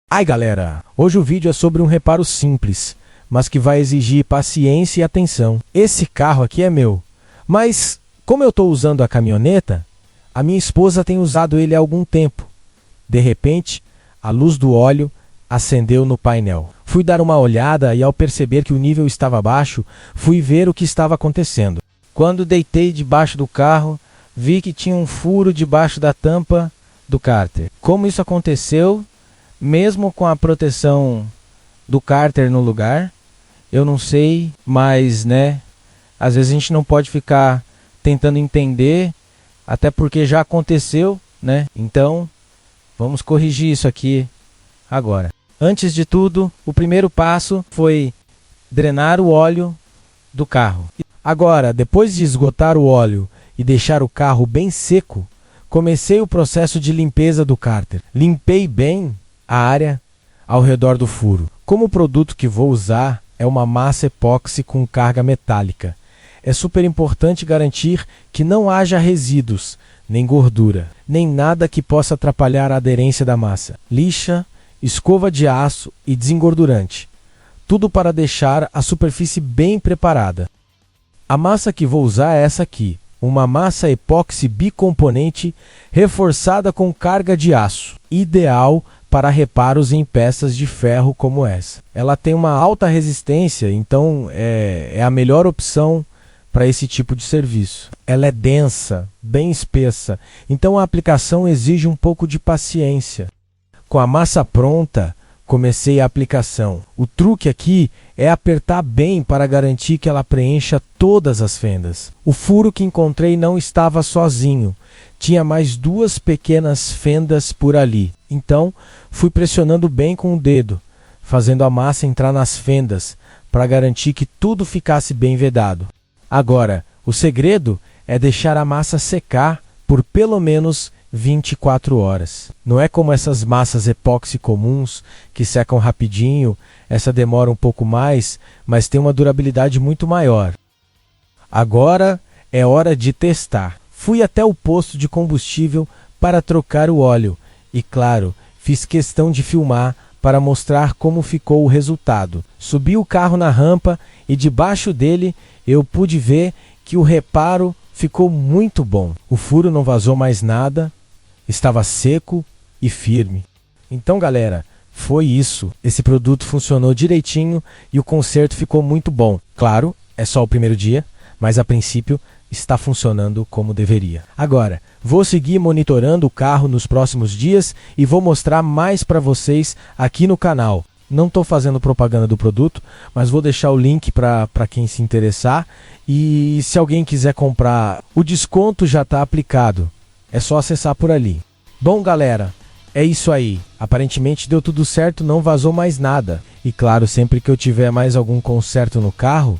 Ai galera, hoje o vídeo é sobre um reparo simples, mas que vai exigir paciência e atenção. Esse carro aqui é meu, mas como eu estou usando a caminhoneta, a minha esposa tem usado ele há algum tempo. De repente, a luz do óleo acendeu no painel. Fui dar uma olhada e ao perceber que o nível estava baixo, fui ver o que estava acontecendo. Quando deitei debaixo do carro, vi que tinha um furo debaixo da tampa do cárter. Como isso aconteceu? Mesmo com a proteção do cárter no lugar, eu não sei, mas, às vezes a gente não pode ficar tentando entender, até porque já aconteceu, Então, vamos corrigir isso aqui agora. Antes de tudo, o primeiro passo foi drenar o óleo do carro. Agora, depois de esgotar o óleo e deixar o carro bem seco, comecei o processo de limpeza do cárter. Limpei bem a área ao redor do furo. Como o produto que vou usar é uma massa epóxi com carga metálica, é super importante garantir que não haja resíduos, nem gordura, nem nada que possa atrapalhar a aderência da massa. Lixa, escova de aço e desengordurante. Tudo para deixar a superfície bem preparada. A massa que vou usar é essa aqui, uma massa epóxi bicomponente reforçada com carga de aço, ideal para reparos em peças de ferro como essa. Ela tem uma alta resistência, então é a melhor opção para esse tipo de serviço. Ela é densa, bem espessa, então a aplicação exige um pouco de paciência. Com a massa pronta, comecei a aplicação. O truque aqui é apertar bem para garantir que ela preencha todas as fendas. O furo que encontrei não estava sozinho, tinha mais duas pequenas fendas por ali. Então, fui pressionando bem com o dedo, fazendo a massa entrar nas fendas, para garantir que tudo ficasse bem vedado. Agora, o segredo é deixar a massa secar por pelo menos 24 horas. Não é como essas massas epóxi comuns, que secam rapidinho, essa demora um pouco mais, mas tem uma durabilidade muito maior. Agora é hora de testar. Fui até o posto de combustível para trocar o óleo e, claro, fiz questão de filmar para mostrar como ficou o resultado. Subi o carro na rampa e debaixo dele eu pude ver que o reparo ficou muito bom. O furo não vazou mais nada, estava seco e firme. Então, galera, foi isso. Esse produto funcionou direitinho e o conserto ficou muito bom. Claro, é só o primeiro dia, mas a princípio está funcionando como deveria. Agora, vou seguir monitorando o carro nos próximos dias e vou mostrar mais para vocês aqui no canal. Não estou fazendo propaganda do produto, mas vou deixar o link para quem se interessar. E se alguém quiser comprar, o desconto já está aplicado. É só acessar por ali. Bom, galera, é isso aí. Aparentemente deu tudo certo, não vazou mais nada. E claro, sempre que eu tiver mais algum conserto no carro,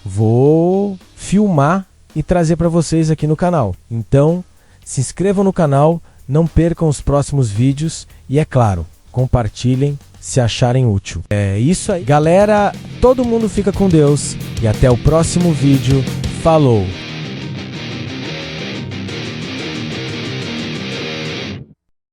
vou filmar e trazer para vocês aqui no canal. Então, se inscrevam no canal, não percam os próximos vídeos e, é claro, compartilhem se acharem útil. É isso aí. Galera, todo mundo fica com Deus e até o próximo vídeo. Falou!